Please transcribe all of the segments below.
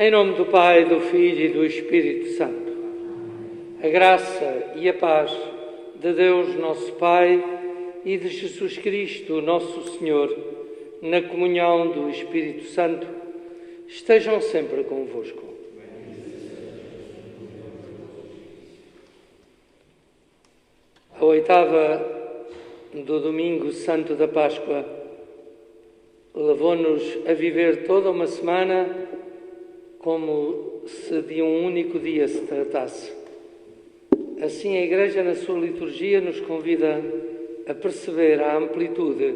Em nome do Pai, do Filho e do Espírito Santo. A graça e a paz de Deus, nosso Pai, e de Jesus Cristo, nosso Senhor, na comunhão do Espírito Santo, estejam sempre convosco. A oitava do domingo santo da Páscoa levou-nos a viver toda uma semana como se de um único dia se tratasse. Assim, a Igreja, na sua liturgia, nos convida a perceber a amplitude,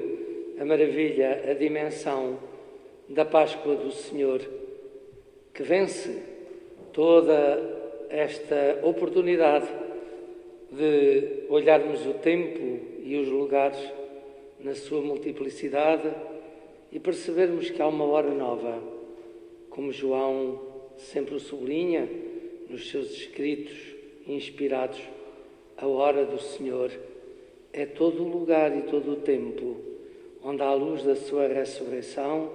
a maravilha, a dimensão da Páscoa do Senhor, que vence toda esta oportunidade de olharmos o tempo e os lugares na sua multiplicidade e percebermos que há uma hora nova, como João sempre o sublinha nos seus escritos inspirados. A hora do Senhor é todo o lugar e todo o tempo onde, à luz da sua ressurreição,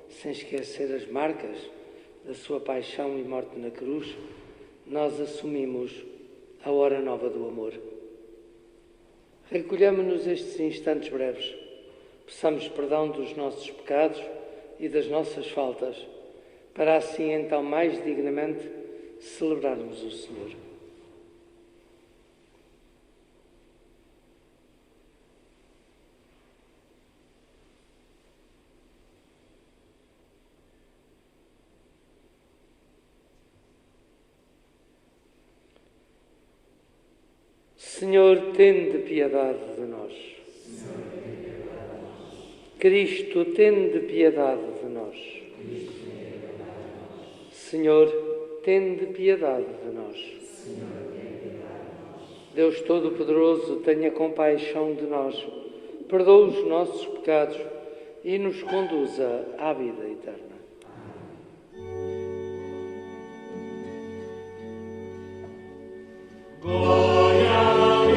sem esquecer as marcas da sua paixão e morte na cruz, nós assumimos a hora nova do amor. Recolhamos-nos estes instantes breves, peçamos perdão dos nossos pecados e das nossas faltas, para assim então mais dignamente celebrarmos o Senhor. Senhor, tende piedade de nós. Cristo, tende piedade de nós. Senhor, tende piedade de nós. Deus Todo-Poderoso, tenha compaixão de nós, perdoa os nossos pecados e nos conduza à vida eterna. Amen.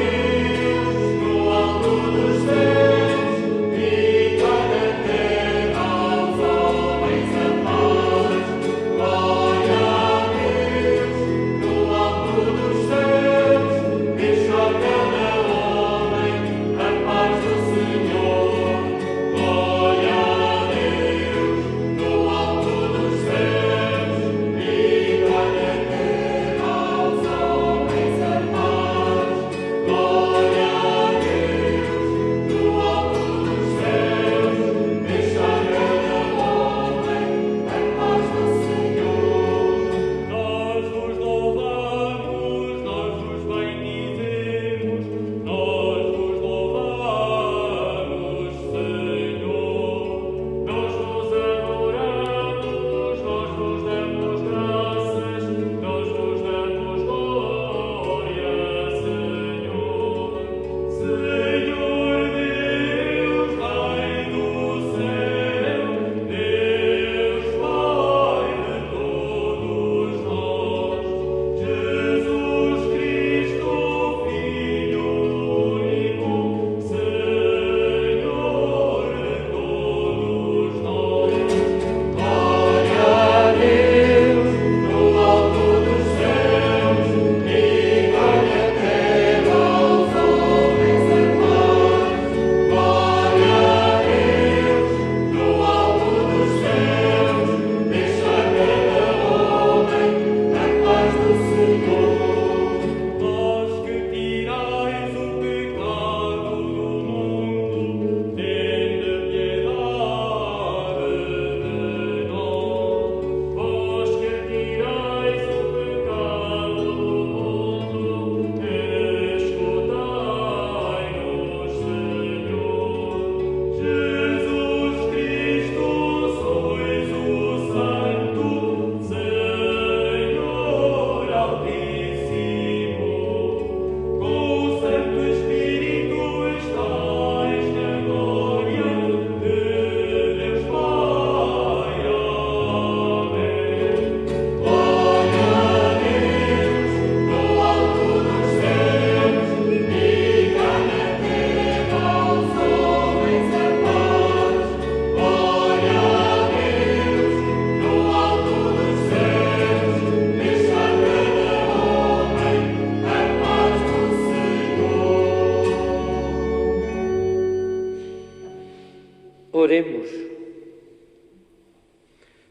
Oremos.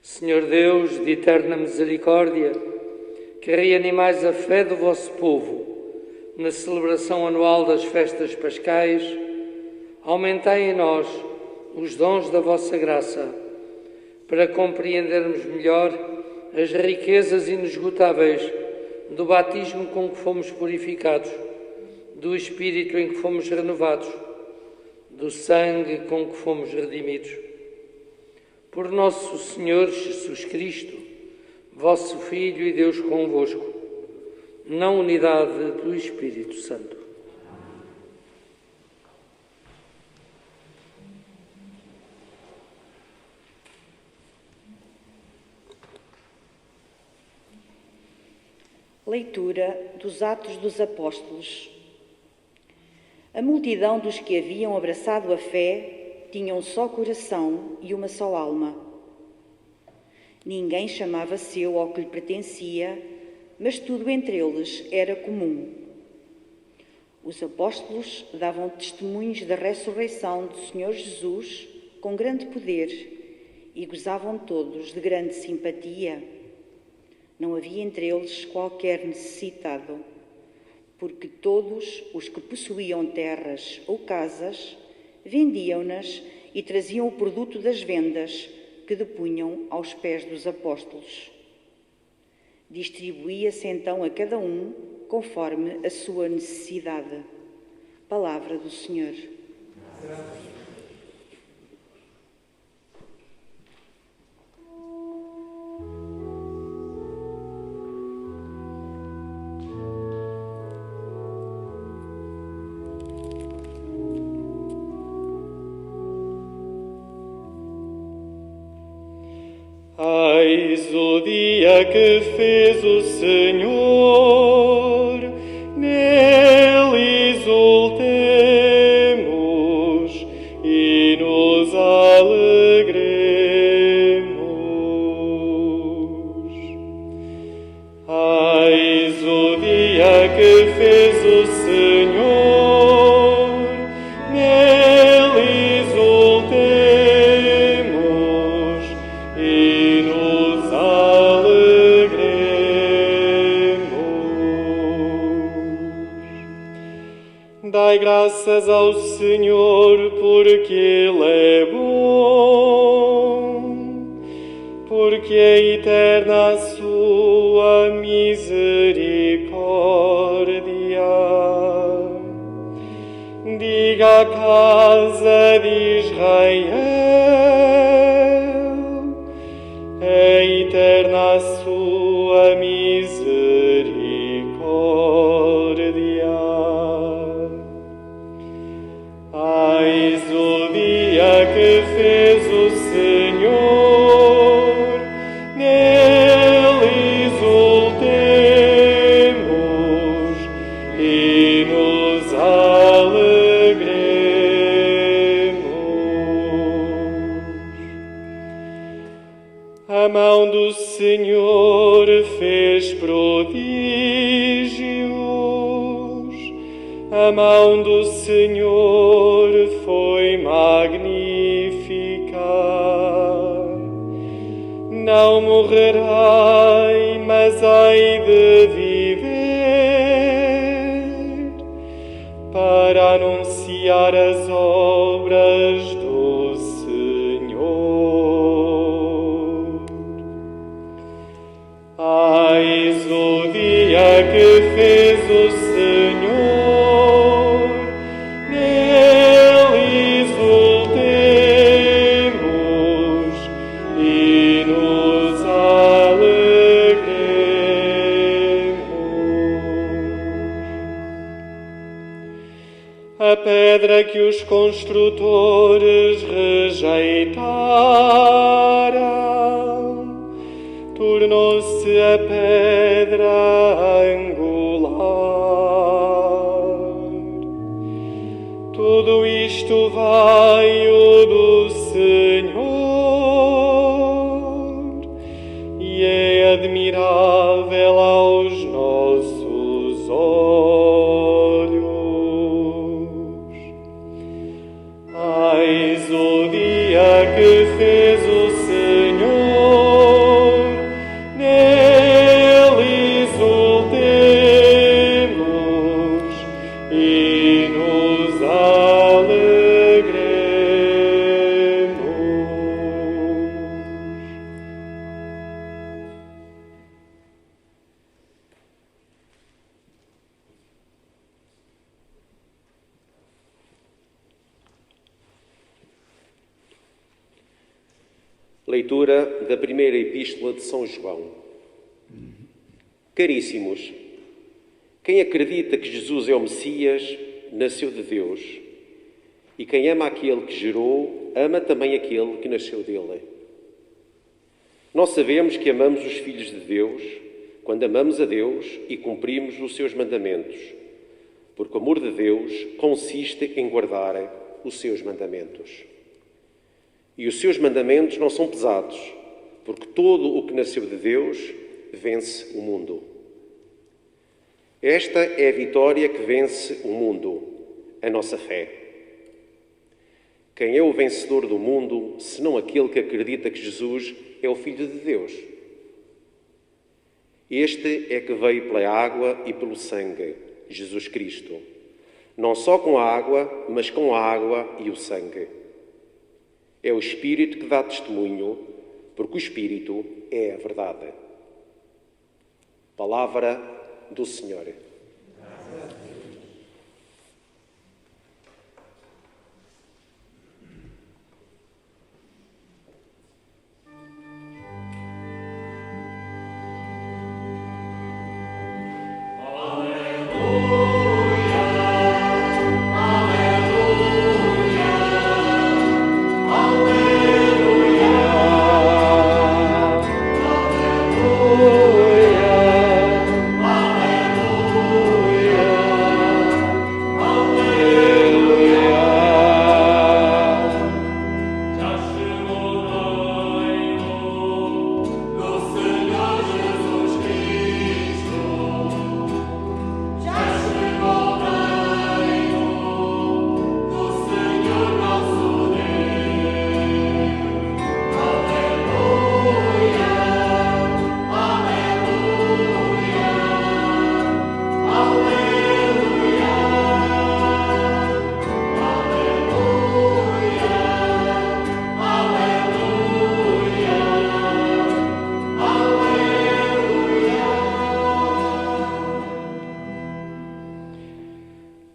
Senhor Deus, de eterna misericórdia, que reanimais a fé do vosso povo na celebração anual das festas pascais, aumentai em nós os dons da vossa graça, para compreendermos melhor as riquezas inesgotáveis do batismo com que fomos purificados, do Espírito em que fomos renovados, do sangue com que fomos redimidos. Por nosso Senhor Jesus Cristo, vosso Filho e Deus convosco, na unidade do Espírito Santo. Leitura dos Atos dos Apóstolos. A multidão dos que haviam abraçado a fé tinha um só coração e uma só alma. Ninguém chamava seu ao que lhe pertencia, mas tudo entre eles era comum. Os apóstolos davam testemunhos da ressurreição do Senhor Jesus com grande poder e gozavam todos de grande simpatia. Não havia entre eles qualquer necessitado, porque todos os que possuíam terras ou casas vendiam-nas e traziam o produto das vendas que depunham aos pés dos apóstolos. Distribuía-se então a cada um conforme a sua necessidade. Palavra do Senhor. Eis o dia que fez o Senhor, nele exultemos e nos alegremos. Eis o dia que fez o Senhor, nele exultemos e nos alegremos. Dai graças ao Senhor, porque Ele é bom, porque é eterna a sua misericórdia. Diga a casa de Israel, é eterna a sua misericórdia. Eis o dia que fez o Senhor, nele exultemos e nos alegremos. A mão do Senhor fez prodígios, a mão do Senhor foi magnífica. Não morrerei, mas hei de viver para anunciar as obras do Senhor. Eis o dia que fez o Senhor, nele exultemos e nos alegremos. A pedra que os construtores rejeitaram tornou-se a pedra angular. Tudo isto veio do Senhor e é admirável aos nossos olhos. Eis o dia Leitura da primeira epístola de São João. Caríssimos, quem acredita que Jesus é o Messias, nasceu de Deus. E quem ama aquele que gerou, ama também aquele que nasceu dele. Nós sabemos que amamos os filhos de Deus quando amamos a Deus e cumprimos os seus mandamentos, porque o amor de Deus consiste em guardar os seus mandamentos. E os seus mandamentos não são pesados, porque todo o que nasceu de Deus vence o mundo. Esta é a vitória que vence o mundo, a nossa fé. Quem é o vencedor do mundo, senão aquele que acredita que Jesus é o Filho de Deus? Este é que veio pela água e pelo sangue, Jesus Cristo. Não só com a água, mas com a água e o sangue. É o Espírito que dá testemunho, porque o Espírito é a verdade. Palavra do Senhor.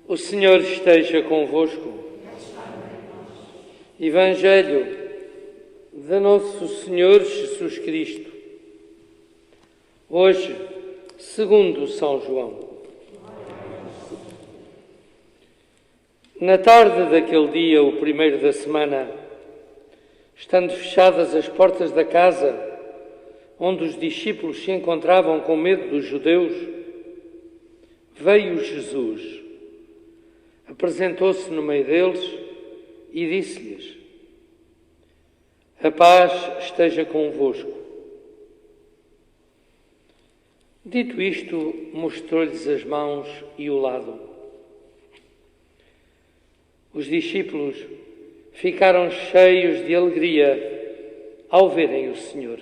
O Senhor esteja convosco. Evangelho de Nosso Senhor Jesus Cristo. Hoje, segundo São João. Na tarde daquele dia, o primeiro da semana, estando fechadas as portas da casa, onde os discípulos se encontravam com medo dos judeus, veio Jesus. Apresentou-se no meio deles e disse-lhes: a paz esteja convosco. Dito isto, mostrou-lhes as mãos e o lado. Os discípulos ficaram cheios de alegria ao verem o Senhor.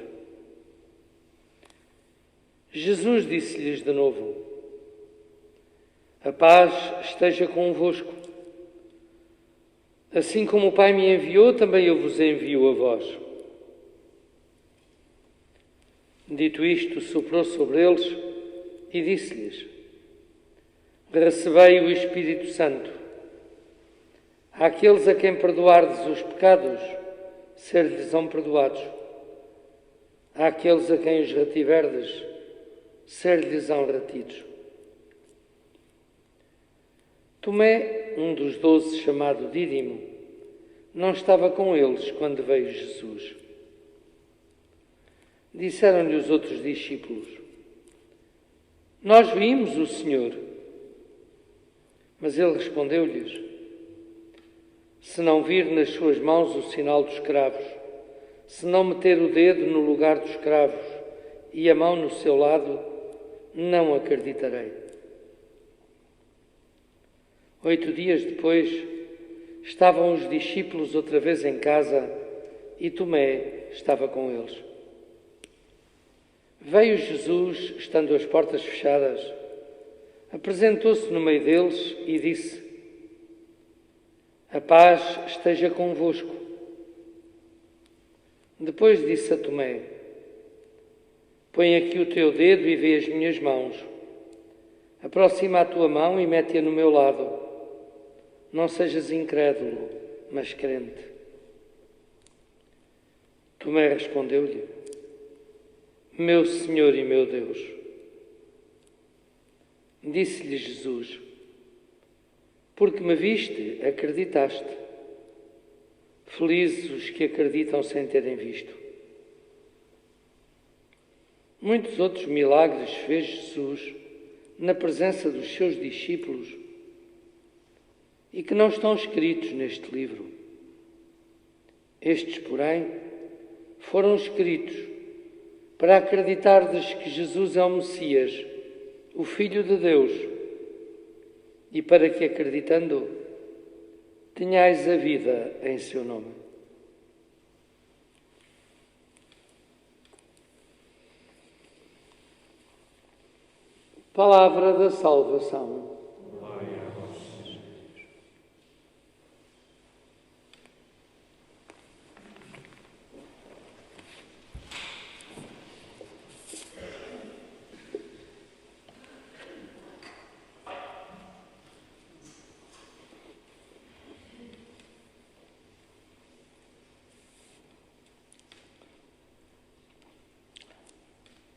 Jesus disse-lhes de novo: a paz esteja convosco. Assim como o Pai me enviou, também eu vos envio a vós. Dito isto, soprou sobre eles e disse-lhes: recebei o Espírito Santo. Àqueles a quem perdoardes os pecados, ser-lhes-ão perdoados. Àqueles a quem os retiverdes, ser-lhes-ão retidos. Tomé, um dos 12, chamado Dídimo, não estava com eles quando veio Jesus. Disseram-lhe os outros discípulos: nós vimos o Senhor. Mas ele respondeu-lhes: se não vir nas suas mãos o sinal dos cravos, se não meter o dedo no lugar dos cravos e a mão no seu lado, não acreditarei. 8 dias depois, estavam os discípulos outra vez em casa e Tomé estava com eles. Veio Jesus, estando as portas fechadas, apresentou-se no meio deles e disse: a paz esteja convosco. Depois disse a Tomé: põe aqui o teu dedo e vê as minhas mãos. Aproxima a tua mão e mete-a no meu lado. Não sejas incrédulo, mas crente. Tomé respondeu-lhe: Meu Senhor e meu Deus. Disse-lhe Jesus: Porque me viste, acreditaste. Felizes os que acreditam sem terem visto. Muitos outros milagres fez Jesus na presença dos seus discípulos e que não estão escritos neste livro. Estes, porém, foram escritos para acreditardes que Jesus é o Messias, o Filho de Deus, e para que, acreditando, tenhais a vida em seu nome. Palavra da salvação.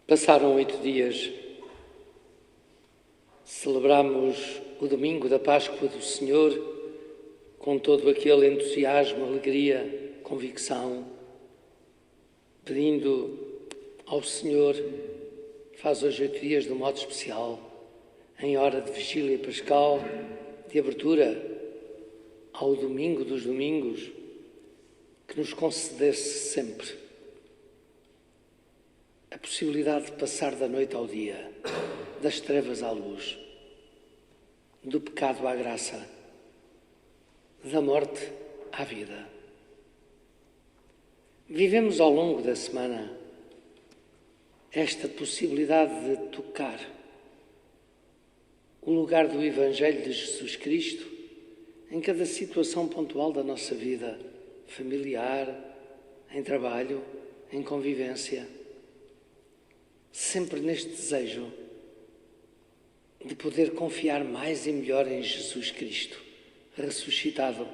Passaram 8 dias. Celebramos o domingo da Páscoa do Senhor com todo aquele entusiasmo, alegria, convicção, pedindo ao Senhor, faz hoje 8 dias de um modo especial, em hora de vigília pascal, de abertura ao domingo dos domingos, que nos concedesse sempre a possibilidade de passar da noite ao dia, das trevas à luz, do pecado à graça, da morte à vida. Vivemos ao longo da semana esta possibilidade de tocar o lugar do Evangelho de Jesus Cristo em cada situação pontual da nossa vida, familiar, em trabalho, em convivência. Sempre neste desejo de poder confiar mais e melhor em Jesus Cristo, ressuscitado,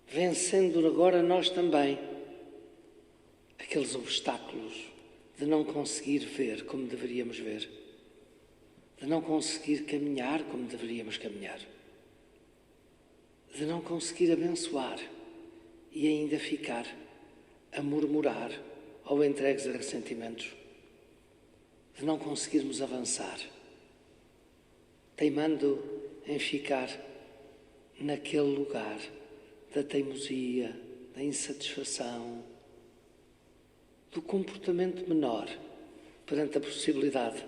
vencendo agora nós também aqueles obstáculos de não conseguir ver como deveríamos ver, de não conseguir caminhar como deveríamos caminhar, de não conseguir abençoar e ainda ficar a murmurar ou entregues a ressentimentos, de não conseguirmos avançar, teimando em ficar naquele lugar da teimosia, da insatisfação, do comportamento menor perante a possibilidade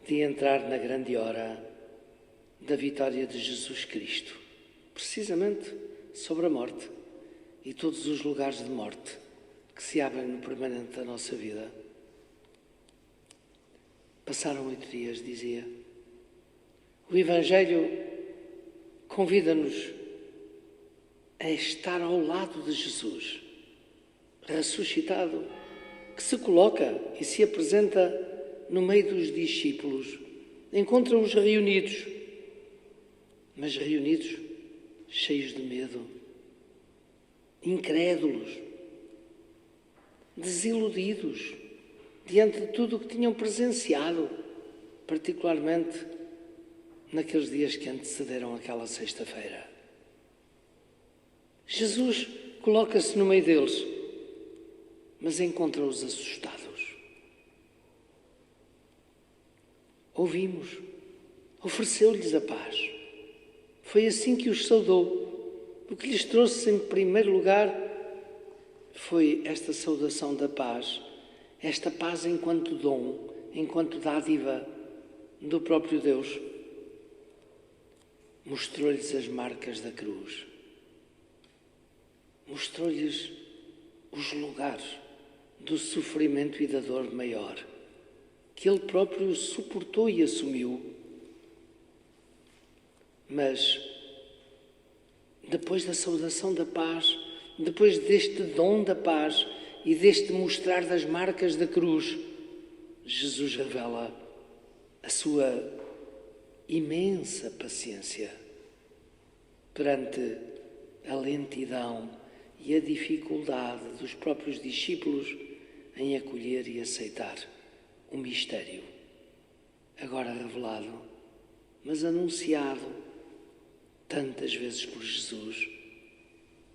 de entrar na grande hora da vitória de Jesus Cristo, precisamente sobre a morte e todos os lugares de morte que se abrem no permanente da nossa vida. Passaram 8 dias, dizia. O Evangelho convida-nos a estar ao lado de Jesus, ressuscitado, que se coloca e se apresenta no meio dos discípulos. Encontra-os reunidos, mas reunidos cheios de medo, incrédulos, desiludidos diante de tudo o que tinham presenciado, particularmente naqueles dias que antecederam aquela sexta-feira. Jesus coloca-se no meio deles, mas encontra-os assustados. Ouvimos, ofereceu-lhes a paz. Foi assim que os saudou. O que lhes trouxe em primeiro lugar foi esta saudação da paz, esta paz enquanto dom, enquanto dádiva do próprio Deus. Mostrou-lhes as marcas da cruz. Mostrou-lhes os lugares do sofrimento e da dor maior, que ele próprio suportou e assumiu. Mas, depois da saudação da paz, depois deste dom da paz e deste mostrar das marcas da cruz, Jesus revela a sua imensa paciência perante a lentidão e a dificuldade dos próprios discípulos em acolher e aceitar o mistério, agora revelado, mas anunciado tantas vezes por Jesus,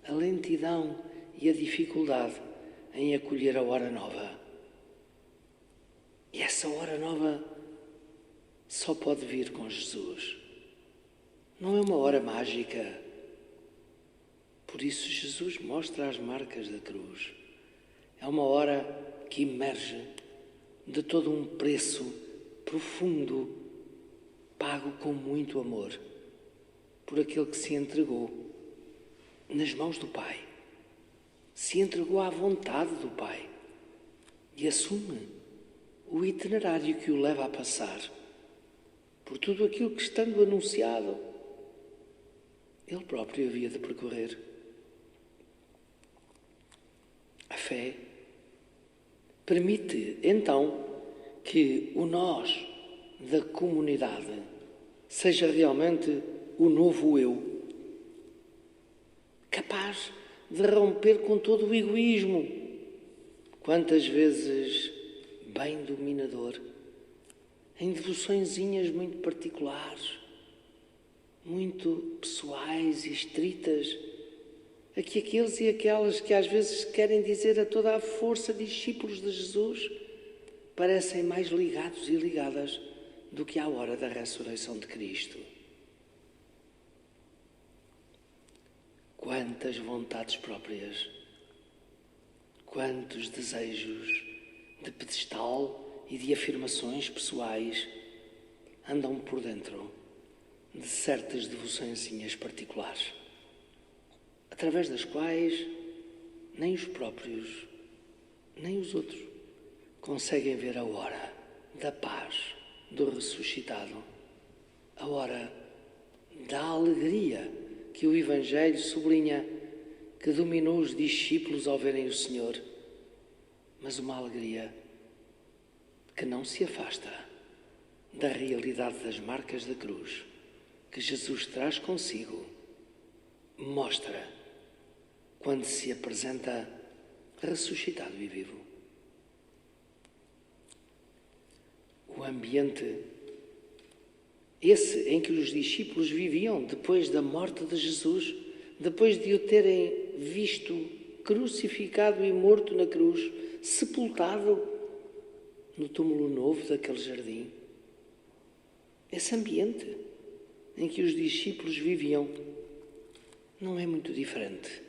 a lentidão e a dificuldade em acolher a hora nova. E essa hora nova só pode vir com Jesus. Não é uma hora mágica. Por isso Jesus mostra as marcas da cruz. É uma hora que emerge de todo um preço profundo, pago com muito amor, por aquele que se entregou nas mãos do Pai, se entregou à vontade do Pai e assume o itinerário que o leva a passar por tudo aquilo que, estando anunciado, ele próprio havia de percorrer. A fé permite, então, que o nós da comunidade seja realmente o novo eu, capaz de romper com todo o egoísmo, quantas vezes bem dominador, em devoçõezinhas muito particulares, muito pessoais e estritas, a que aqueles e aquelas que às vezes querem dizer a toda a força discípulos de Jesus parecem mais ligados e ligadas do que à hora da ressurreição de Cristo. Quantas vontades próprias, quantos desejos de pedestal e de afirmações pessoais andam por dentro de certas devoçõezinhas particulares, através das quais nem os próprios, nem os outros conseguem ver a hora da paz do ressuscitado, a hora da alegria que o Evangelho sublinha que dominou os discípulos ao verem o Senhor, mas uma alegria que não se afasta da realidade das marcas da cruz que Jesus traz consigo, mostra quando se apresenta ressuscitado e vivo. O ambiente, esse em que os discípulos viviam depois da morte de Jesus, depois de o terem visto crucificado e morto na cruz, sepultado no túmulo novo daquele jardim. Esse ambiente em que os discípulos viviam não é muito diferente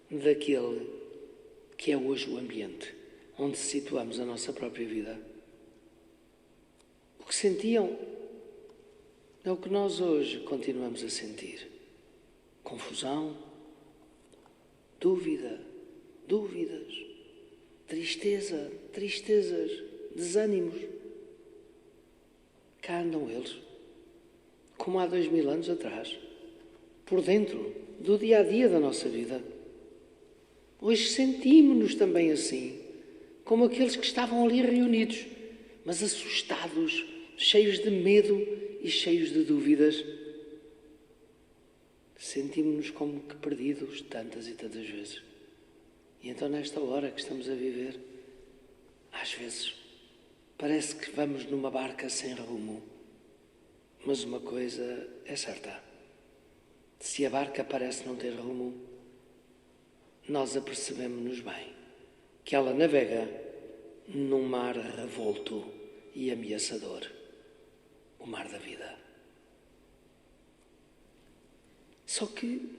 daquele que é hoje o ambiente onde situamos a nossa própria vida. O que sentiam é o que nós hoje continuamos a sentir. Confusão, dúvidas, tristezas, desânimos. Cá andam eles, como há 2000 anos atrás, por dentro do dia-a-dia da nossa vida. Hoje sentimos-nos também assim, como aqueles que estavam ali reunidos, mas assustados, cheios de medo e cheios de dúvidas. Sentimos-nos como que perdidos tantas e tantas vezes. E então, nesta hora que estamos a viver, às vezes, parece que vamos numa barca sem rumo. Mas uma coisa é certa: se a barca parece não ter rumo, nós apercebemos-nos bem que ela navega num mar revolto e ameaçador, o mar da vida. Só que,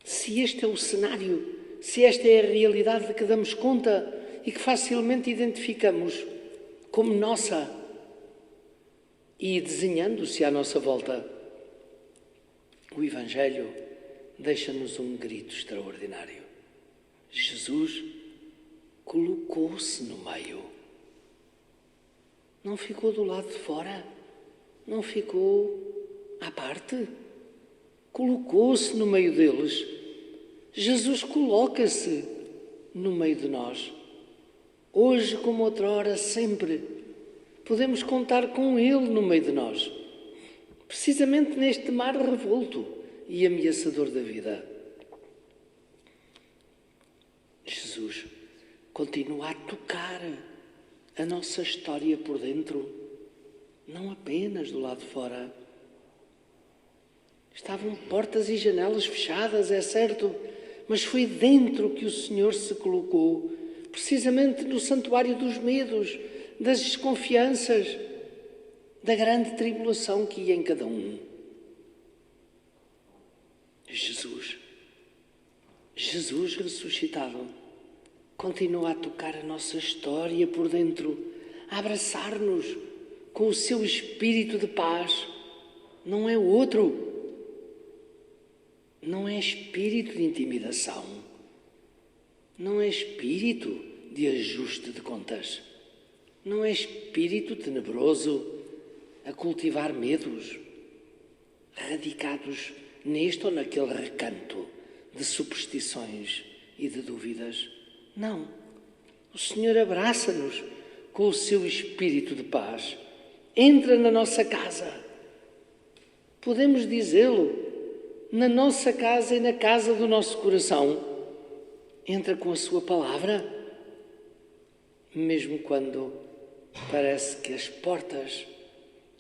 se este é o cenário, se esta é a realidade de que damos conta e que facilmente identificamos como nossa, e desenhando-se à nossa volta, o Evangelho deixa-nos um grito extraordinário. Jesus colocou-se no meio. Não ficou do lado de fora, não ficou à parte. Colocou-se no meio deles. Jesus coloca-se no meio de nós. Hoje, como outrora, sempre podemos contar com Ele no meio de nós, precisamente neste mar revolto e ameaçador da vida. Jesus continua a tocar a nossa história por dentro, não apenas do lado de fora. Estavam portas e janelas fechadas, é certo, mas foi dentro que o Senhor se colocou, precisamente no santuário dos medos, das desconfianças, da grande tribulação que ia em cada um. Jesus ressuscitado, continua a tocar a nossa história por dentro, a abraçar-nos com o seu espírito de paz. Não é outro. Não é espírito de intimidação. Não é espírito de ajuste de contas. Não é espírito tenebroso a cultivar medos radicados neste ou naquele recanto de superstições e de dúvidas. Não. O Senhor abraça-nos com o seu espírito de paz. Entra na nossa casa. Podemos dizê-lo, na nossa casa e na casa do nosso coração. Entra com a sua palavra, mesmo quando parece que as portas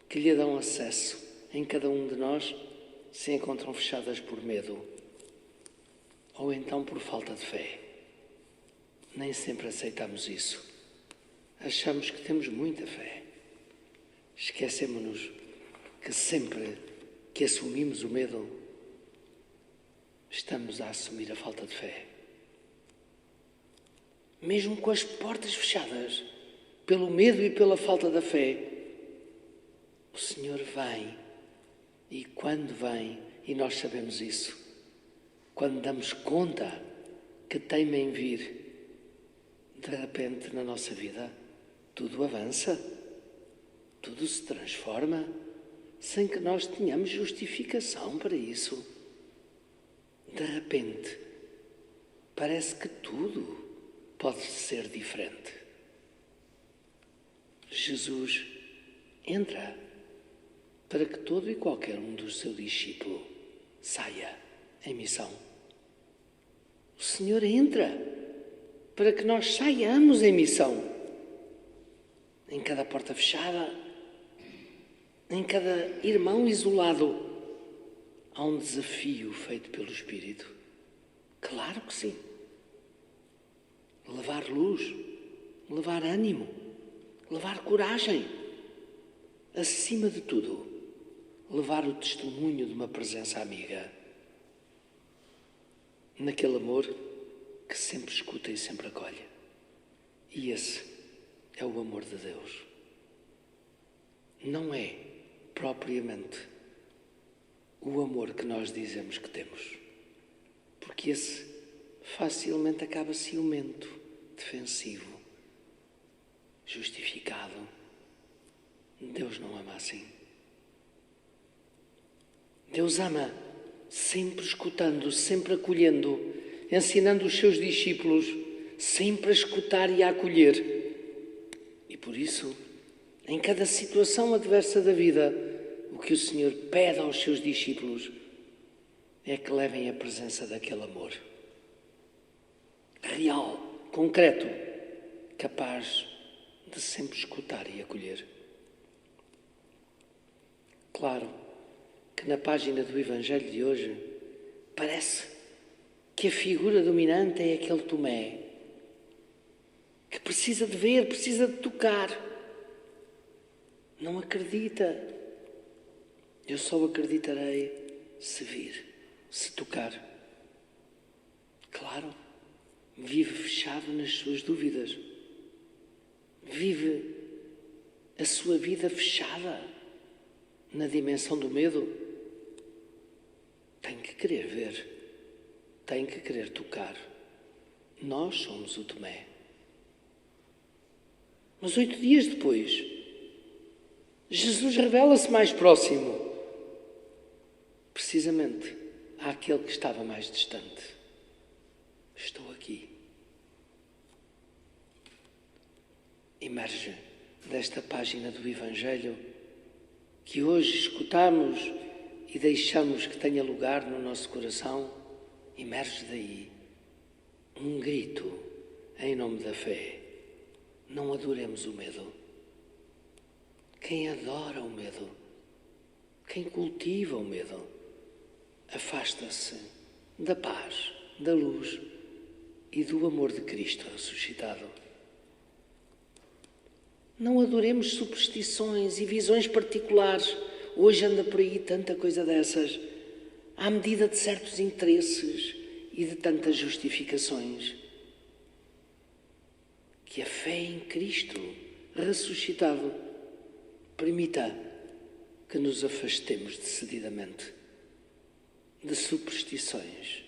que lhe dão acesso em cada um de nós se encontram fechadas por medo ou então por falta de fé. Nem sempre aceitamos isso. Achamos que temos muita fé. Esquecemos-nos que sempre que assumimos o medo, estamos a assumir a falta de fé. Mesmo com as portas fechadas, pelo medo e pela falta da fé, o Senhor vem. E quando vem, e nós sabemos isso, quando damos conta que teima em vir, de repente na nossa vida, tudo avança, tudo se transforma, sem que nós tenhamos justificação para isso. De repente, parece que tudo pode ser diferente. Jesus entra para que todo e qualquer um dos seus discípulos saia em missão. O Senhor entra para que nós saiamos em missão. Em cada porta fechada, em cada irmão isolado, há um desafio feito pelo Espírito. Claro que sim. Levar luz, levar ânimo, levar coragem. Acima de tudo, levar o testemunho de uma presença amiga. Naquele amor que sempre escuta e sempre acolhe. E esse é o amor de Deus. Não é propriamente o amor que nós dizemos que temos. Porque esse facilmente acaba ciumento, defensivo, justificado. Deus não ama assim. Deus ama sempre escutando, sempre acolhendo, ensinando os seus discípulos sempre a escutar e a acolher. E por isso, em cada situação adversa da vida, o que o Senhor pede aos seus discípulos é que levem a presença daquele amor real, concreto, capaz de sempre escutar e acolher. Claro que na página do Evangelho de hoje parece que a figura dominante é aquele Tomé que precisa de ver, precisa de tocar. Não acredita. Eu só acreditarei se vir, se tocar. Claro, vive fechado nas suas dúvidas. Vive a sua vida fechada na dimensão do medo. Tem que querer ver, tem que querer tocar. Nós somos o Tomé. Mas 8 dias depois, Jesus revela-se mais próximo, precisamente àquele que estava mais distante. Estou aqui. Emerge desta página do Evangelho que hoje escutamos e deixamos que tenha lugar no nosso coração, emerge daí um grito em nome da fé, não adoremos o medo. Quem adora o medo, quem cultiva o medo, afasta-se da paz, da luz e do amor de Cristo ressuscitado. Não adoremos superstições e visões particulares. Hoje anda por aí tanta coisa dessas, à medida de certos interesses e de tantas justificações. Que a fé em Cristo ressuscitado permita que nos afastemos decididamente de superstições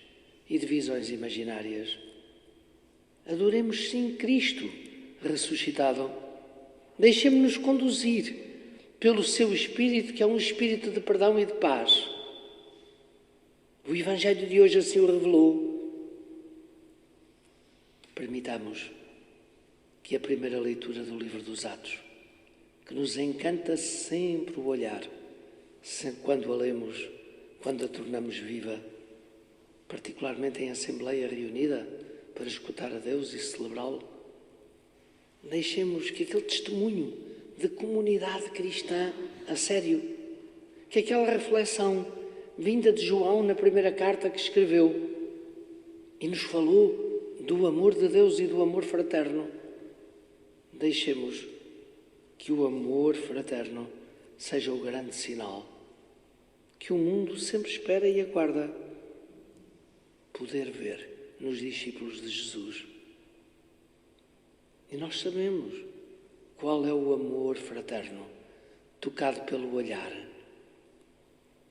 e de visões imaginárias. Adoremos sim Cristo ressuscitado. Deixemos-nos conduzir pelo seu Espírito, que é um Espírito de perdão e de paz. O Evangelho de hoje assim o revelou. Permitamos que a primeira leitura do livro dos Atos, que nos encanta sempre o olhar, quando a lemos, quando a tornamos viva, particularmente em assembleia reunida, para escutar a Deus e celebrá-lo, deixemos que aquele testemunho de comunidade cristã a sério, que aquela reflexão vinda de João na primeira carta que escreveu e nos falou do amor de Deus e do amor fraterno, deixemos que o amor fraterno seja o grande sinal que o mundo sempre espera e aguarda poder ver nos discípulos de Jesus. E nós sabemos qual é o amor fraterno, tocado pelo olhar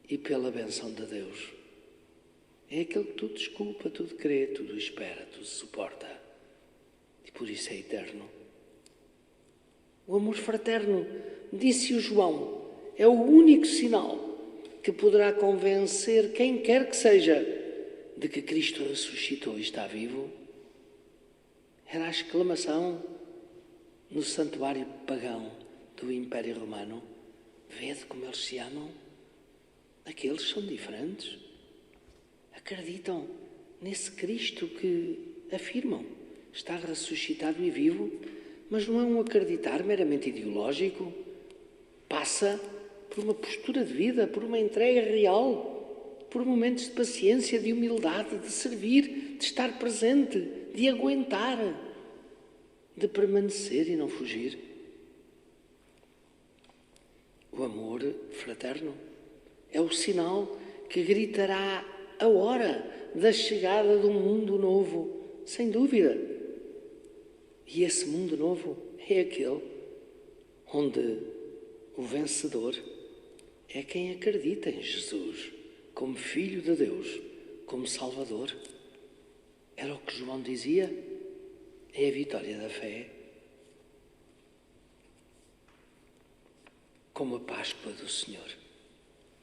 e pela benção de Deus. É aquele que tudo desculpa, tudo crê, tudo espera, tudo suporta. E por isso é eterno. O amor fraterno, disse o João, é o único sinal que poderá convencer quem quer que seja de que Cristo ressuscitou e está vivo. Era a exclamação no santuário pagão do Império Romano. Vede como eles se amam. Aqueles são diferentes. Acreditam nesse Cristo que afirmam está ressuscitado e vivo, mas não é um acreditar meramente ideológico. Passa por uma postura de vida, por uma entrega real, por momentos de paciência, de humildade, de servir, de estar presente, de aguentar, de permanecer e não fugir. O amor fraterno é o sinal que gritará a hora da chegada de um mundo novo, sem dúvida. E esse mundo novo é aquele onde o vencedor é quem acredita em Jesus como Filho de Deus, como Salvador. Era o que João dizia, é a vitória da fé. Como a Páscoa do Senhor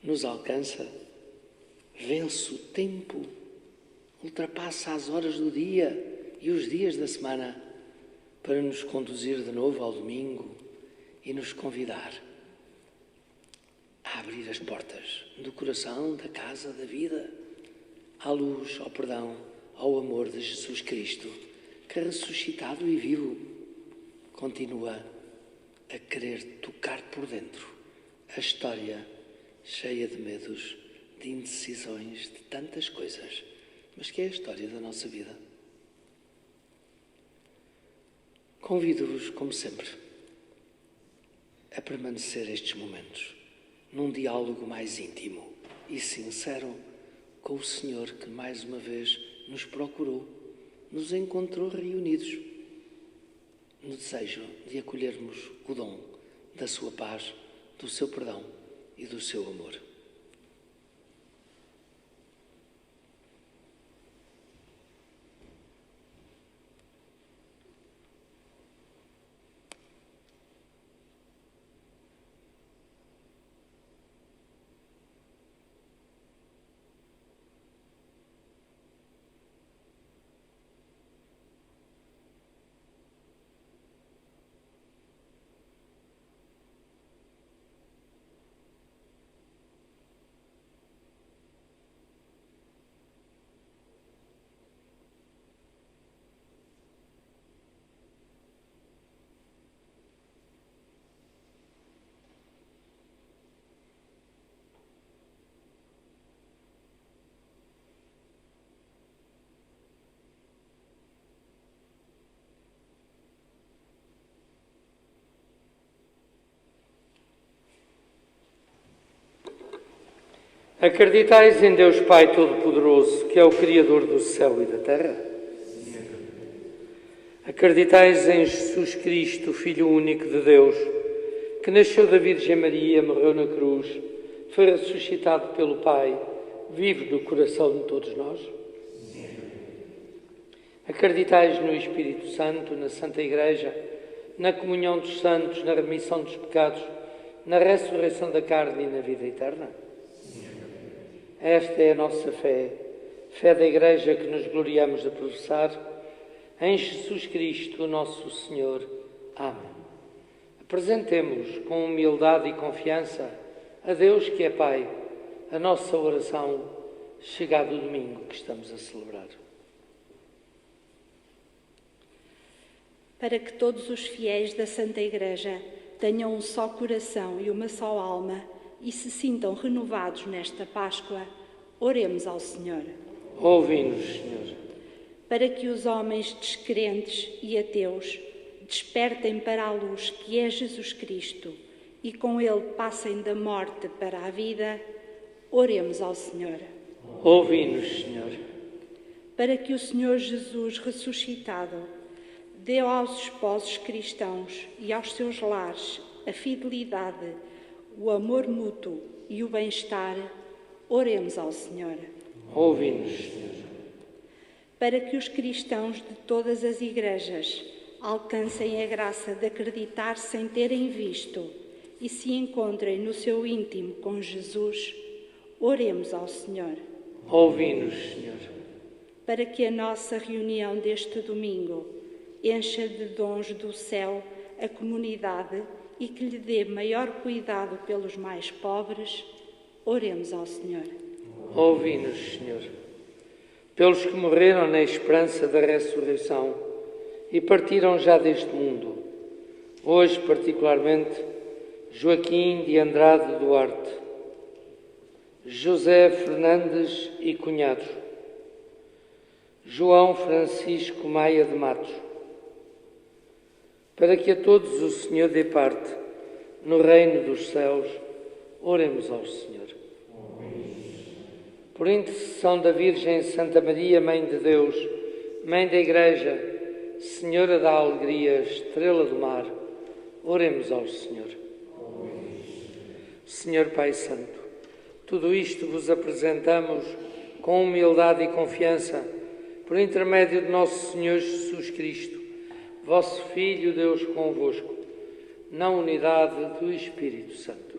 nos alcança, vence o tempo, ultrapassa as horas do dia e os dias da semana para nos conduzir de novo ao domingo e nos convidar a abrir as portas do coração, da casa, da vida, à luz, ao perdão, ao amor de Jesus Cristo, que ressuscitado e vivo continua a querer tocar por dentro a história cheia de medos, de indecisões, de tantas coisas, mas que é a história da nossa vida. Convido-vos, como sempre, a permanecer estes momentos num diálogo mais íntimo e sincero com o Senhor que mais uma vez nos procurou, nos encontrou reunidos no desejo de acolhermos o dom da sua paz, do seu perdão e do seu amor. Acreditais em Deus Pai Todo-Poderoso, que é o Criador do céu e da terra? Acreditais em Jesus Cristo, Filho único de Deus, que nasceu da Virgem Maria, morreu na cruz, foi ressuscitado pelo Pai, vive no coração de todos nós? Acreditais no Espírito Santo, na Santa Igreja, na comunhão dos santos, na remissão dos pecados, na ressurreição da carne e na vida eterna? Esta é a nossa fé, fé da Igreja que nos gloriamos de professar, em Jesus Cristo, nosso Senhor. Amém. Apresentemos com humildade e confiança a Deus que é Pai, a nossa oração, chegado o domingo que estamos a celebrar. Para que todos os fiéis da Santa Igreja tenham um só coração e uma só alma e se sintam renovados nesta Páscoa, oremos ao Senhor. Ouvi-nos, Senhor. Para que os homens descrentes e ateus despertem para a luz que é Jesus Cristo e com Ele passem da morte para a vida, oremos ao Senhor. Ouvi-nos, Senhor. Para que o Senhor Jesus ressuscitado dê aos esposos cristãos e aos seus lares a fidelidade, o amor mútuo e o bem-estar, oremos ao Senhor. Ouvi-nos, Senhor. Para que os cristãos de todas as igrejas alcancem a graça de acreditar sem terem visto e se encontrem no seu íntimo com Jesus, oremos ao Senhor. Ouvi-nos, Senhor. Para que a nossa reunião deste domingo encha de dons do céu a comunidade e que lhe dê maior cuidado pelos mais pobres, oremos ao Senhor. Ouvi-nos, Senhor. Pelos que morreram na esperança da ressurreição e partiram já deste mundo, hoje particularmente Joaquim de Andrade Duarte, José Fernandes e cunhados, João Francisco Maia de Matos, para que a todos o Senhor dê parte no reino dos céus, oremos ao Senhor. Por intercessão da Virgem Santa Maria, Mãe de Deus, Mãe da Igreja, Senhora da Alegria, Estrela do Mar, oremos ao Senhor. Senhor Pai Santo, tudo isto vos apresentamos com humildade e confiança, por intermédio de nosso Senhor Jesus Cristo, vosso Filho, Deus convosco, na unidade do Espírito Santo.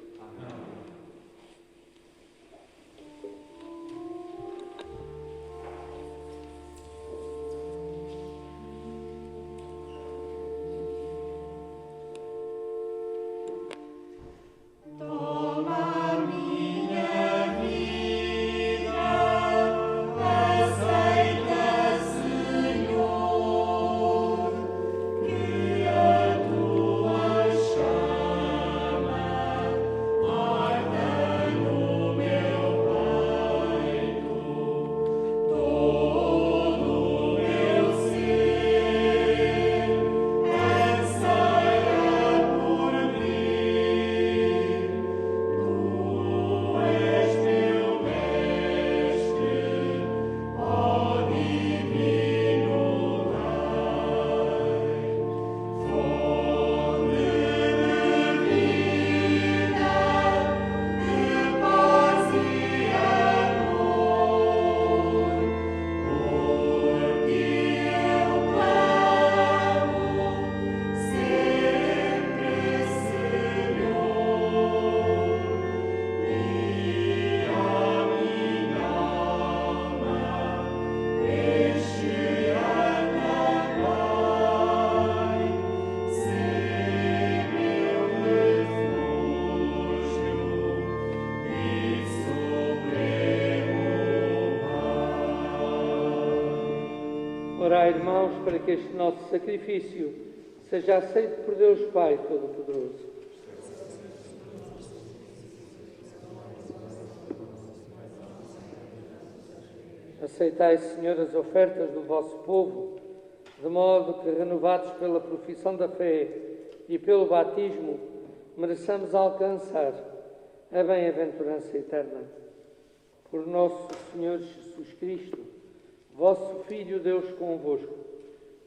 Orai, irmãos, para que este nosso sacrifício seja aceito por Deus Pai Todo-Poderoso. Aceitai, Senhor, as ofertas do vosso povo, de modo que, renovados pela profissão da fé e pelo batismo, mereçamos alcançar a bem-aventurança eterna. Por nosso Senhor Jesus Cristo, vosso Filho, Deus convosco,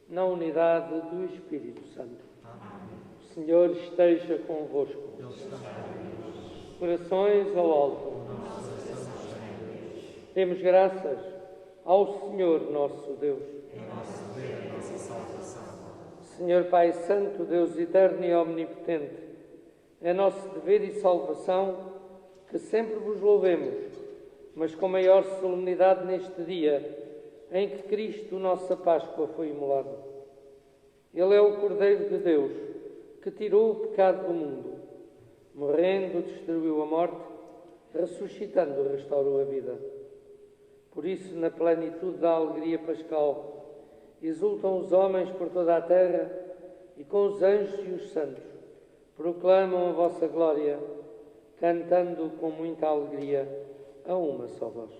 na unidade do Espírito Santo. Amém. O Senhor esteja convosco. Corações ao alto. Demos graças ao Senhor nosso Deus. Senhor Pai Santo, Deus eterno e omnipotente, é nosso dever e salvação que sempre vos louvemos, mas com maior solenidade neste dia em que Cristo, nossa Páscoa, foi imolado. Ele é o Cordeiro de Deus que tirou o pecado do mundo. Morrendo, destruiu a morte, ressuscitando, restaurou a vida. Por isso, na plenitude da alegria pascal, exultam os homens por toda a terra e com os anjos e os santos proclamam a vossa glória, cantando com muita alegria a uma só voz.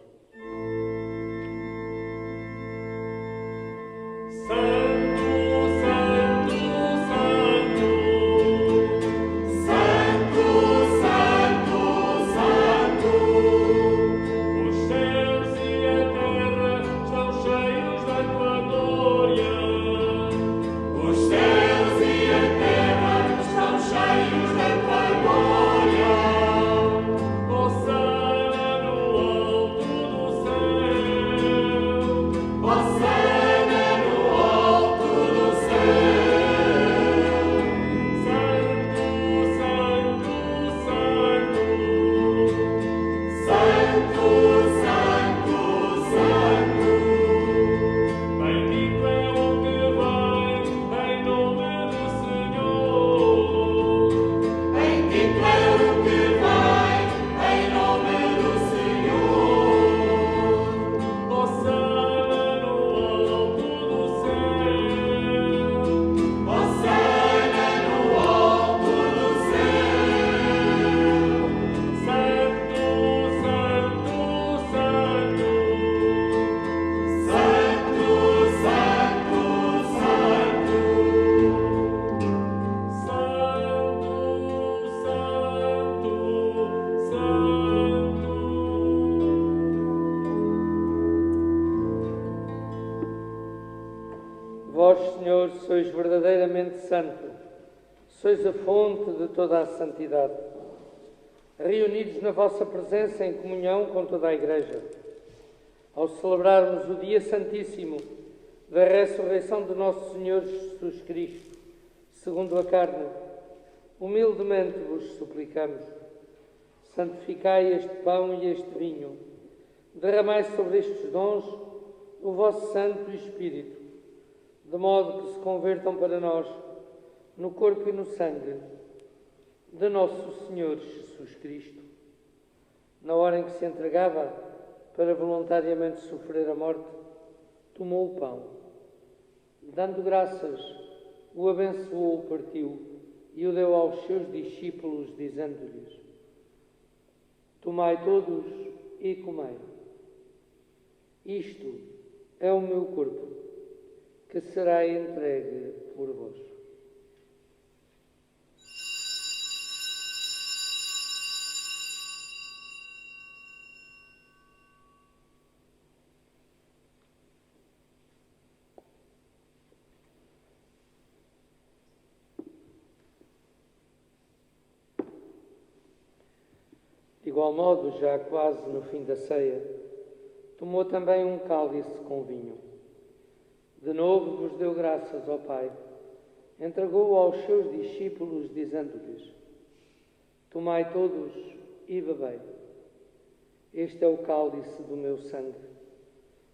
Vós, Senhor, sois verdadeiramente santo, sois a fonte de toda a santidade. Reunidos na vossa presença em comunhão com toda a Igreja, ao celebrarmos o dia santíssimo da ressurreição de nosso Senhor Jesus Cristo, segundo a carne, humildemente vos suplicamos, santificai este pão e este vinho, derramai sobre estes dons o vosso Santo Espírito, de modo que se convertam para nós no corpo e no sangue de nosso Senhor Jesus Cristo. Na hora em que se entregava para voluntariamente sofrer a morte, tomou o pão, dando graças, o abençoou, partiu e o deu aos seus discípulos, dizendo-lhes: tomai todos e comei. Isto é o meu corpo, que será entregue por vós. De igual modo, já quase no fim da ceia, tomou também um cálice com vinho. De novo vos deu graças ao Pai, entregou-o aos seus discípulos, dizendo-lhes: tomai todos e bebei. Este é o cálice do meu sangue,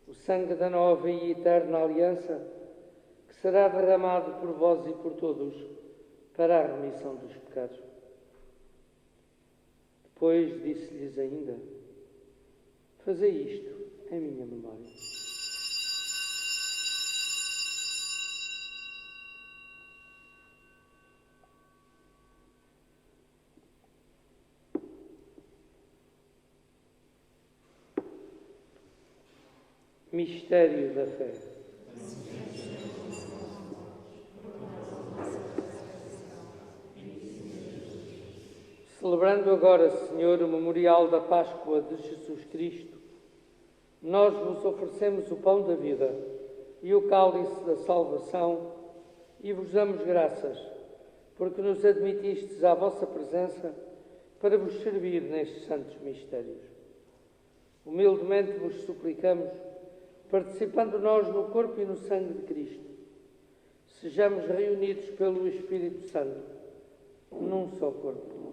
o sangue da nova e eterna aliança, que será derramado por vós e por todos para a remissão dos pecados. Depois disse-lhes ainda: fazei isto em minha memória. Mistério da fé. Celebrando agora, Senhor, o memorial da Páscoa de Jesus Cristo, nós vos oferecemos o pão da vida e o cálice da salvação e vos damos graças, porque nos admitistes à vossa presença para vos servir nestes santos mistérios. Humildemente vos suplicamos, participando nós no corpo e no sangue de Cristo, sejamos reunidos pelo Espírito Santo num só corpo.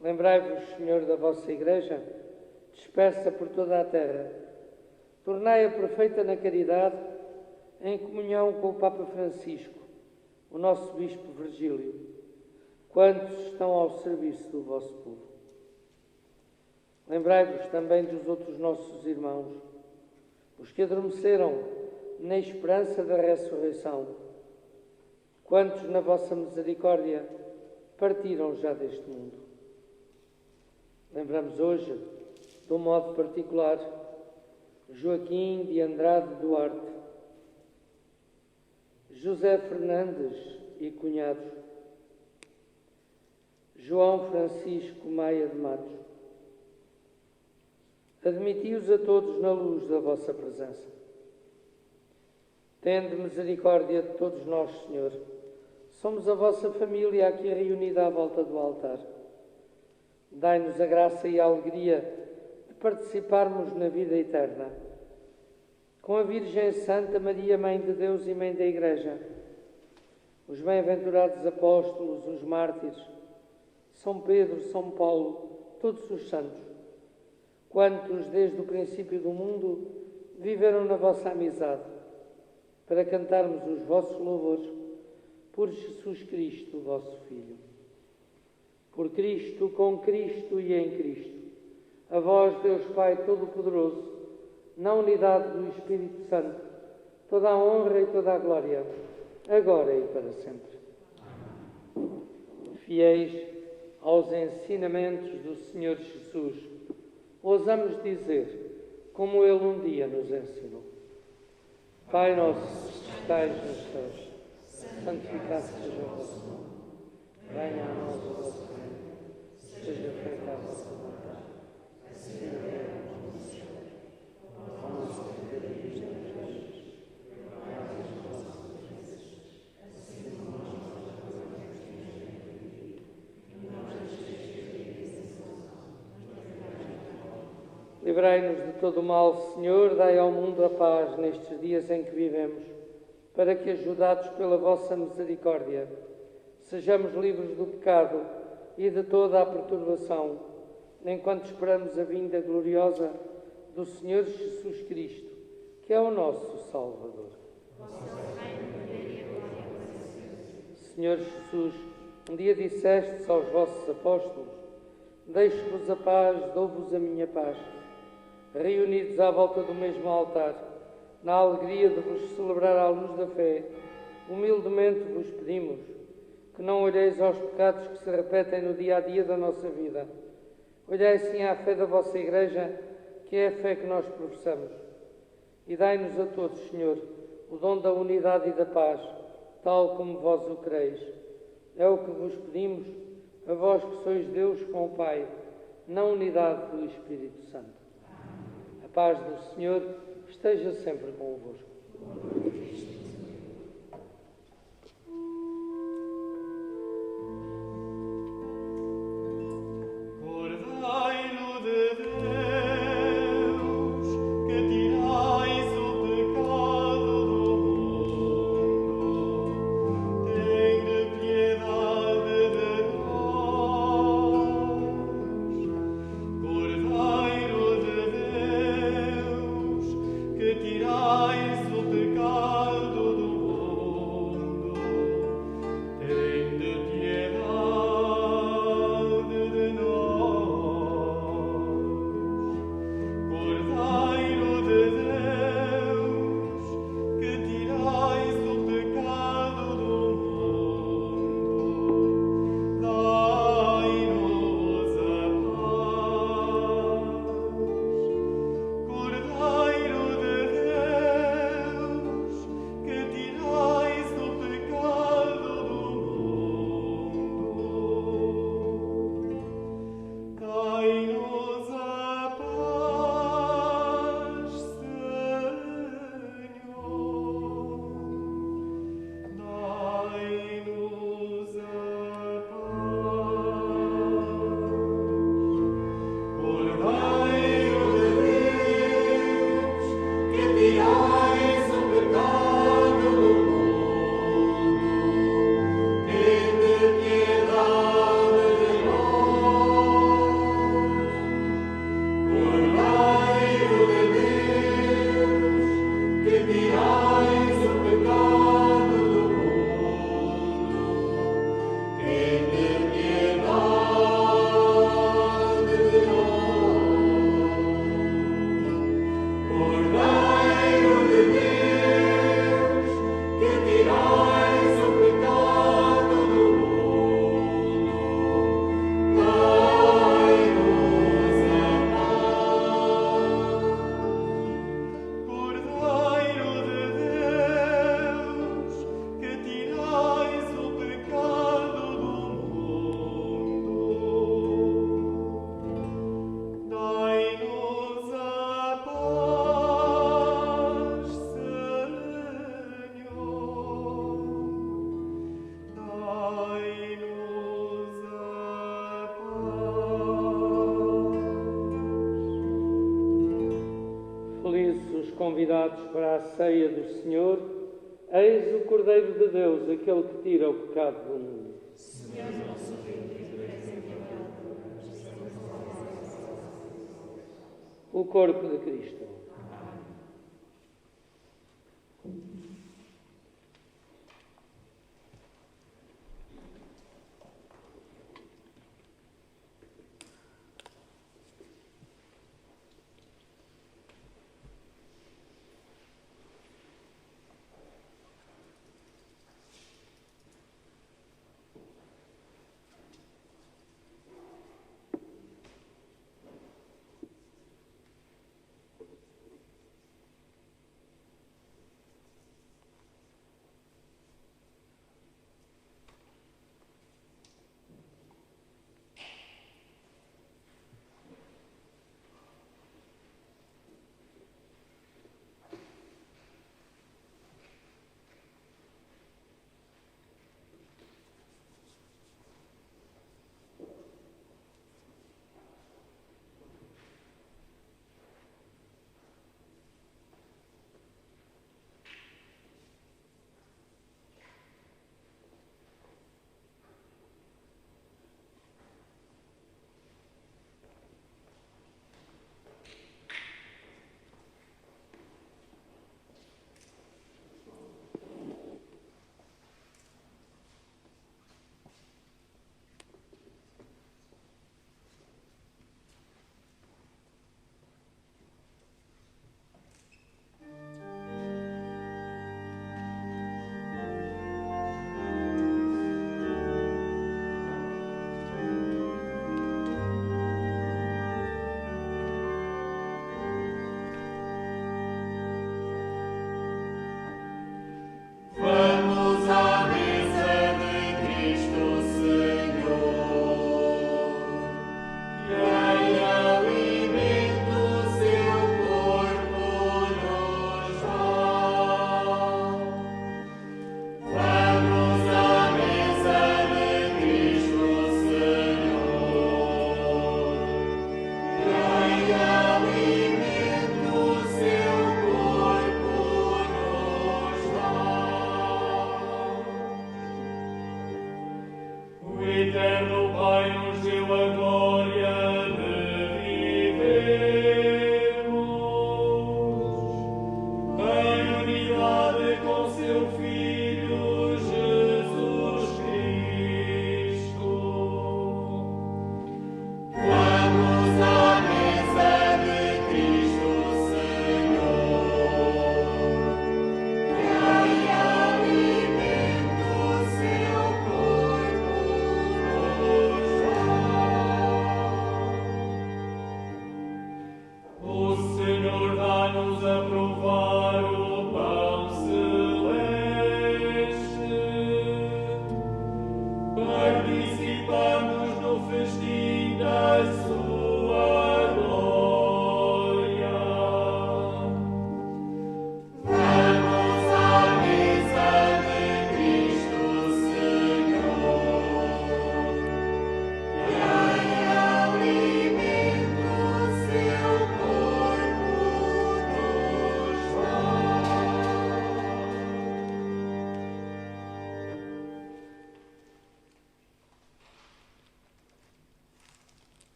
Lembrai-vos, Senhor, da vossa Igreja, dispersa por toda a terra. Tornai-a perfeita na caridade, em comunhão com o Papa Francisco, o nosso Bispo Virgílio, quantos estão ao serviço do vosso povo. Lembrai-vos também dos outros nossos irmãos, os que adormeceram na esperança da ressurreição, quantos na vossa misericórdia partiram já deste mundo. Lembramos hoje, de um modo particular, Joaquim de Andrade Duarte, José Fernandes e cunhados, João Francisco Maia de Matos. Admiti-os a todos na luz da vossa presença. Tende misericórdia de todos nós, Senhor. Somos a vossa família aqui reunida à volta do altar. Dai-nos a graça e a alegria de participarmos na vida eterna. Com a Virgem Santa Maria, Mãe de Deus e Mãe da Igreja, os bem-aventurados apóstolos, os mártires, São Pedro, São Paulo, todos os santos, quantos desde o princípio do mundo viveram na vossa amizade, para cantarmos os vossos louvores por Jesus Cristo, vosso Filho. Por Cristo, com Cristo e em Cristo, a vós, Deus Pai Todo-Poderoso, na unidade do Espírito Santo, toda a honra e toda a glória, agora e para sempre. Fiéis aos ensinamentos do Senhor Jesus, ousamos dizer, como Ele um dia nos ensinou: Pai nosso que estais nos céus, santificado seja o vosso nome. Venha a nós o vosso reino, seja feita a vossa vontade, assim na terra como no céu. O nosso cada dia nos dai hoje, perdoai as nossas ofensas, assim como nós perdoamos os que nos têm ofendido. E não nos deixeis cair em tentação, mas livrai-nos do mal. Livrai-nos de todo o mal, Senhor, dai ao mundo a paz nestes dias em que vivemos, para que, ajudados pela vossa misericórdia, sejamos livres do pecado e de toda a perturbação, enquanto esperamos a vinda gloriosa do Senhor Jesus Cristo, que é o nosso Salvador. Senhor Jesus, um dia dissestes aos vossos apóstolos: deixo-vos a paz, dou-vos a minha paz. Reunidos à volta do mesmo altar, na alegria de vos celebrar à luz da fé, humildemente vos pedimos que não olheis aos pecados que se repetem no dia-a-dia da nossa vida. Olhai sim à fé da vossa Igreja, que é a fé que nós professamos. E dai-nos a todos, Senhor, o dom da unidade e da paz, tal como vós o quereis. É o que vos pedimos, a vós que sois Deus com o Pai, na unidade do Espírito Santo. A paz do Senhor esteja sempre convosco. Tirais o pecado Convidados para a ceia do Senhor, eis o Cordeiro de Deus, aquele que tira o pecado do mundo. Senhor, nosso o corpo de Cristo.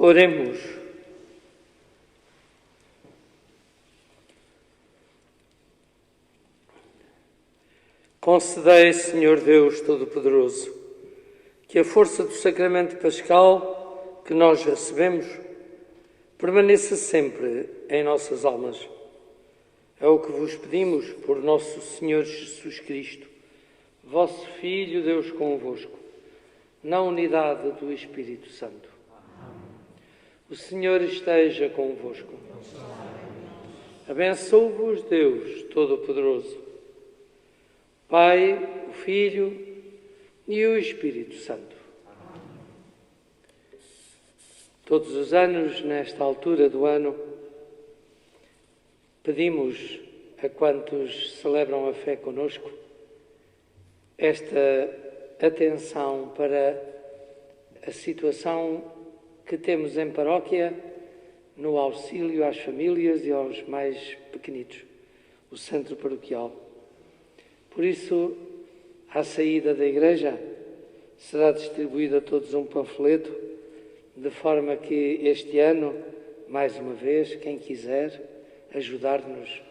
Oremos. Concedei, Senhor Deus Todo-Poderoso, que a força do sacramento pascal que nós recebemos permaneça sempre em nossas almas. É o que vos pedimos por nosso Senhor Jesus Cristo, vosso Filho, Deus convosco, na unidade do Espírito Santo. O Senhor esteja convosco. Abençoe-vos Deus Todo-Poderoso, Pai, o Filho e o Espírito Santo. Todos os anos, nesta altura do ano, pedimos a quantos celebram a fé conosco esta atenção para a situação que temos em paróquia no auxílio às famílias e aos mais pequenitos, o centro paroquial. Por isso, à saída da igreja, será distribuído a todos um panfleto, de forma que este ano, mais uma vez, quem quiser ajudar-nos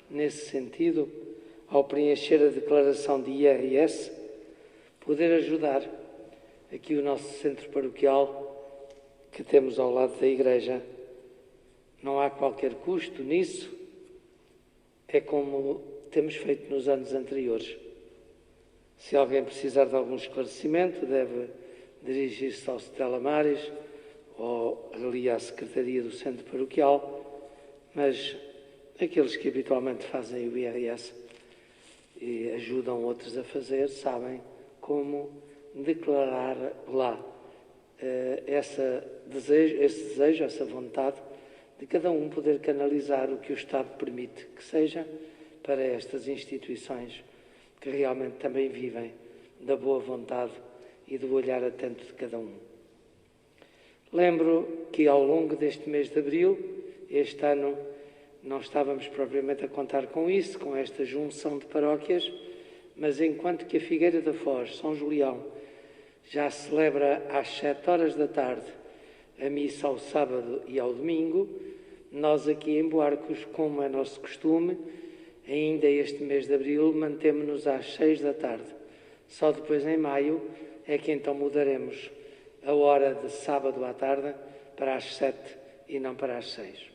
nesse sentido, ao preencher a declaração de IRS, poder ajudar aqui o nosso centro paroquial que temos ao lado da igreja. Não há qualquer custo nisso, é como temos feito nos anos anteriores. Se alguém precisar de algum esclarecimento, deve dirigir-se ao Stella Maris ou ali à Secretaria do Centro Paroquial, mas aqueles que habitualmente fazem o IRS e ajudam outros a fazer, sabem como declarar lá esse desejo, essa vontade de cada um poder canalizar o que o Estado permite que seja para estas instituições que realmente também vivem da boa vontade e do olhar atento de cada um. Lembro que ao longo deste mês de abril, este ano, não estávamos propriamente a contar com isso, com esta junção de paróquias, mas enquanto que a Figueira da Foz, São Julião, já celebra às 7 horas da tarde a missa ao sábado e ao domingo, nós aqui em Buarcos, como é nosso costume, ainda este mês de abril, mantemos-nos às 6 da tarde. Só depois, em maio, é que então mudaremos a hora de sábado à tarde para as 7 e não para as 6.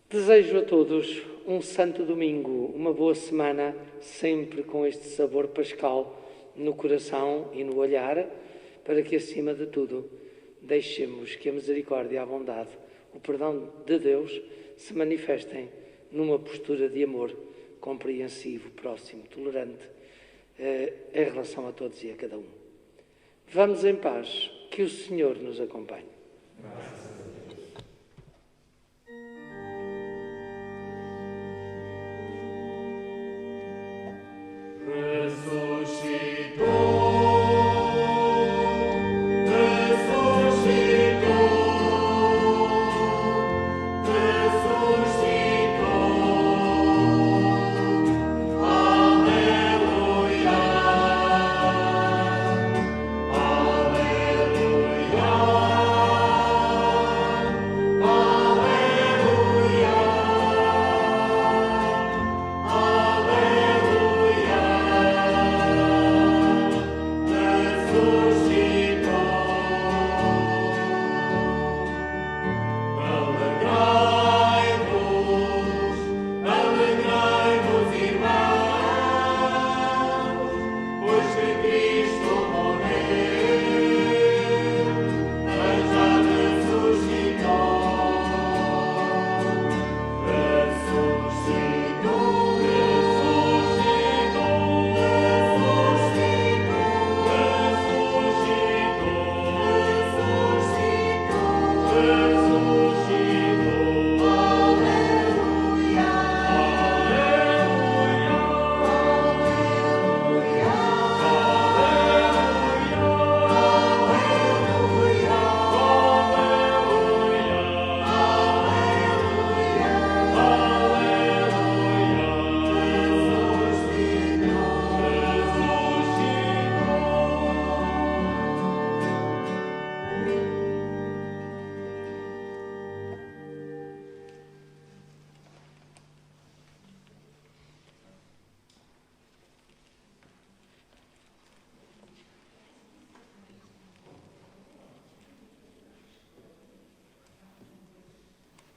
Desejo a todos um santo domingo, uma boa semana, sempre com este sabor pascal no coração e no olhar, para que, acima de tudo, deixemos que a misericórdia e a bondade, o perdão de Deus, se manifestem numa postura de amor compreensivo, próximo, tolerante, em relação a todos e a cada um. Vamos em paz, que o Senhor nos acompanhe.